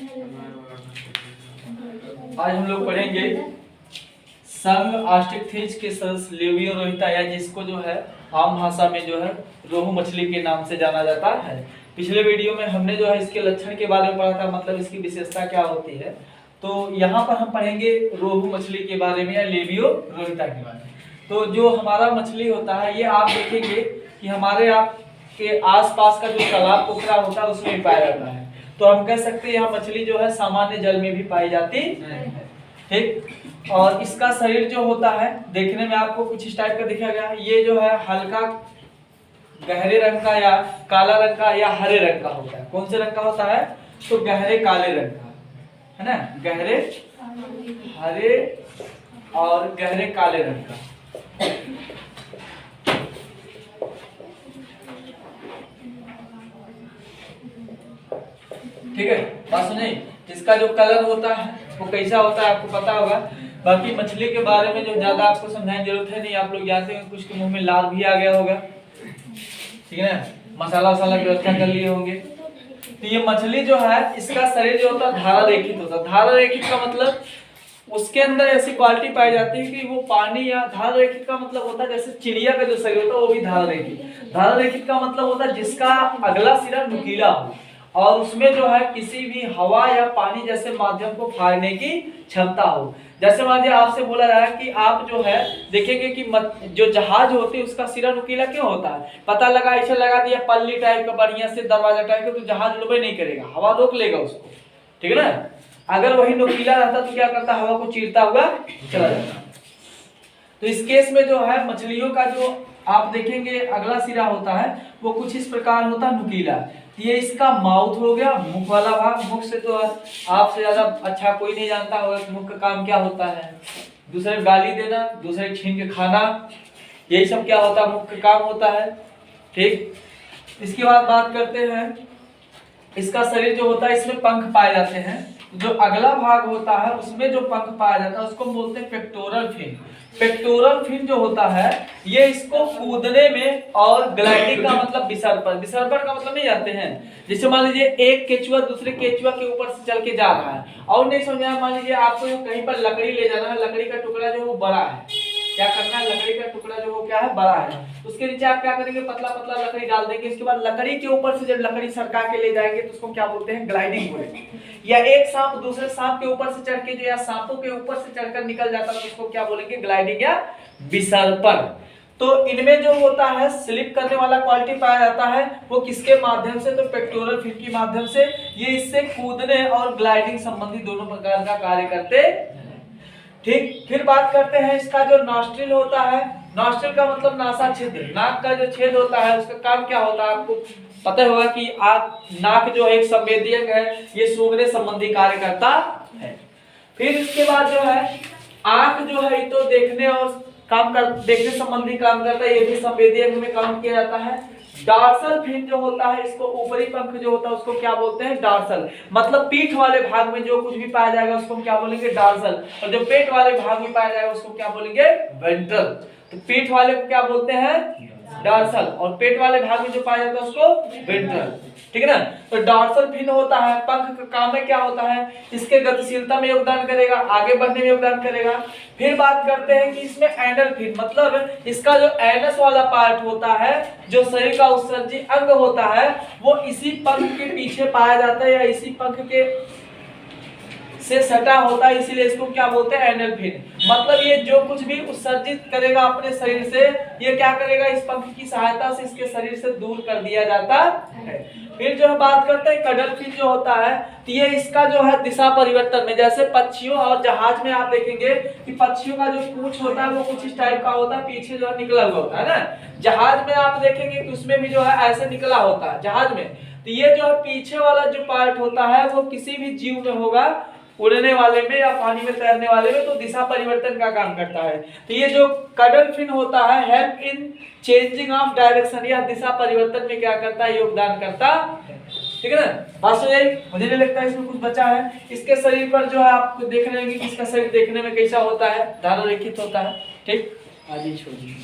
आज हम लोग पढ़ेंगे संघ ऑस्ट्रिकफिश के सदस्य लेवियो रोहिता, या जिसको जो है आम भाषा में जो है रोहू मछली के नाम से जाना जाता है। पिछले वीडियो में हमने जो है इसके लक्षण के बारे में पढ़ा था, मतलब इसकी विशेषता क्या होती है। तो यहाँ पर हम पढ़ेंगे रोहू मछली के बारे में या लेवियो रोहिता के बारे में। तो जो हमारा मछली होता है ये आप देखेंगे कि हमारे आपके आसपास का जो तालाब पोखरा होता है उसमें भी पाया जाता है। तो हम कह सकते हैं यहाँ मछली जो है सामान्य जल में भी पाई जाती है, ठीक। और इसका शरीर जो होता है देखने में आपको कुछ इस टाइप का दिखा गया। ये जो है हल्का गहरे रंग का या काला रंग का या हरे रंग का होता है। कौन से रंग का होता है? तो गहरे काले रंग का है ना, गहरे हरे और गहरे काले रंग का। ठीक है, बात सुनिए। इसका जो कलर होता है वो कैसा होता है आपको पता होगा। बाकी मछली के बारे में जो ज्यादा आपको समझाने की जरूरत है नहीं, आप लोग जानते हैं। कुछ के मुंह में लाल भी आ गया होगा, ठीक है ना। मसाला वसाला की व्यवस्था कर लिए होंगे। तो ये मछली जो है इसका शरीर जो होता है धारा रेखित होता है। धारा रेखित का मतलब उसके अंदर ऐसी क्वालिटी पाई जाती है कि वो पानी या धारा रेखित का मतलब होता है जैसे चिड़िया का जो शरीर होता है वो भी धारा रेखित। धारा रेखित का मतलब होता है जिसका अगला सिरा नुकीला हो और उसमें जो है किसी भी हवा या पानी जैसे माध्यम को फाड़ने की क्षमता हो। जैसे मान लीजिए आपसे बोला रहा है कि आप जो है देखेंगे कि जो जहाज होती है उसका सिरा नुकीला क्यों होता है। पता लगा ऐसे लगा दिया पल्ली टाइप का बढ़िया से दरवाजा टाइप का, तो जहाज डूबे नहीं करेगा, हवा रोक लेगा उसको, ठीक है ना। अगर वही नुकीला रहता तो क्या करता, हवा को चीरता हुआ चला जाता। तो इस केस में जो है मछलियों का जो आप देखेंगे अगला सिरा होता है वो कुछ इस प्रकार होता है नुकीला। ये इसका माउथ हो गया, मुख वाला भाग। मुख से तो आपसे ज्यादा अच्छा कोई नहीं जानता होगा कि मुख का काम क्या होता है। दूसरे गाली देना, दूसरे छीन के खाना, यही सब क्या होता है, मुख का काम होता है, ठीक। इसके बाद बात करते हैं इसका शरीर जो होता है इसमें पंख पाए जाते हैं। जो अगला भाग होता है उसमें जो पंख पाया जाता है उसको बोलते हैं पेक्टोरल फिन। पेक्टोरल फिन जो होता है ये इसको कूदने में और ग्लाइडिंग का मतलब विसर्पण। विसर्पण का मतलब नहीं जानते हैं, जैसे मान लीजिए एक केचुआ दूसरे केचुआ के ऊपर से चल के जा रहा है और नहीं समझ में, मान लीजिए आपको कहीं पर लकड़ी ले जाना है, लकड़ी का टुकड़ा जो वो बड़ा है, क्या करना है, लकड़ी का टुकड़ा जो वो क्या है बड़ा है, उसके नीचे आप क्या करेंगे, पतला पतला लकड़ी डाल देंगे। इसके बाद लकड़ी के ऊपर से जब लकड़ी सरका के ले जाएंगे तो उसको क्या बोलते हैं, ग्लाइडिंग बोलेंगे। या एक सांप दूसरे सांप के ऊपर से चढ़ के जो या सांपों के ऊपर से चढ़कर निकल जाता है तो उसको क्या बोलेंगे, ग्लाइडिंग या विसर्पण। तो इनमें जो होता है स्लिप करने वाला क्वालिटी पाया जाता है वो किसके माध्यम से, तो पेक्टोरल फिन के माध्यम से। ये इससे कूदने और ग्लाइडिंग संबंधी दोनों प्रकार का कार्य करते हैं, ठीक। फिर बात करते हैं इसका जो नॉस्ट्रिल होता है। नॉस्ट्रिल का मतलब नासा छिद्र, नाक का जो छेद होता है उसका काम क्या होता है आपको पता होगा कि नाक जो एक संवेदीयक है, ये सूंघने संबंधी कार्य करता है। फिर इसके बाद जो है आंख जो है तो देखने और देखने संबंधी काम करता है, ये भी संवेदीयक में काम किया जाता है। डार्सल फिन जो होता है इसको ऊपरी पंख जो होता है उसको क्या बोलते हैं, डार्सल। मतलब पीठ वाले भाग में जो कुछ भी पाया जाएगा उसको हम क्या बोलेंगे, डार्सल। और जो पेट वाले भाग में पाया जाएगा उसको क्या बोलेंगे, वेंट्रल। तो पीठ वाले को क्या बोलते हैं, डार्सल, और पेट वाले भाग में जो पाया जाता है उसको वेंट्रल, ठीक है ना। तो डार्सल फिन होता है, पंख का काम में क्या होता है, इसके गतिशीलता में योगदान करेगा, आगे बढ़ने में योगदान करेगा। फिर बात करते हैं कि इसमें एनल फिन, मतलब इसका जो एनस वाला पार्ट होता है, जो शरीर का उत्सर्जी अंग होता है, वो इसी पंख के पीछे पाया जाता है या इसी पंख के से सटा होता है, इसीलिए इसको क्या बोलते हैं, एनल फिन। मतलब ये जो कुछ भी उत्सर्जित करेगा अपने शरीर से, ये क्या करेगा, इस पंख की सहायता से इसके शरीर से दूर कर दिया जाता है। फिर जो बात करते हैं कडल फिन जो होता है, तो ये इसका जो है दिशा परिवर्तन में, जैसे पक्षियों और जहाज में आप देखेंगे कि पक्षियों का जो पूंछ होता है वो कुछ इस टाइप का होता है, पीछे जो है निकला हुआ होता है ना। जहाज में आप देखेंगे कि उसमें भी जो है ऐसे निकला होता है जहाज में। तो ये जो है पीछे वाला जो पार्ट होता है वो किसी भी जीव में होगा, उड़ने वाले में या पानी में तैरने वाले में, तो दिशा परिवर्तन का काम करता है। तो ये जो कडल फिन होता है help in changing of direction, या दिशा परिवर्तन में क्या करता है, योगदान करता है, ठीक है ना। बात सुनिए, मुझे नहीं लगता है इसमें कुछ बचा है। इसके शरीर पर जो है आपको देख रहे हैं कि इसका शरीर देखने में कैसा होता है, धारा रेखित होता है, ठीक। आगे छोड़िए।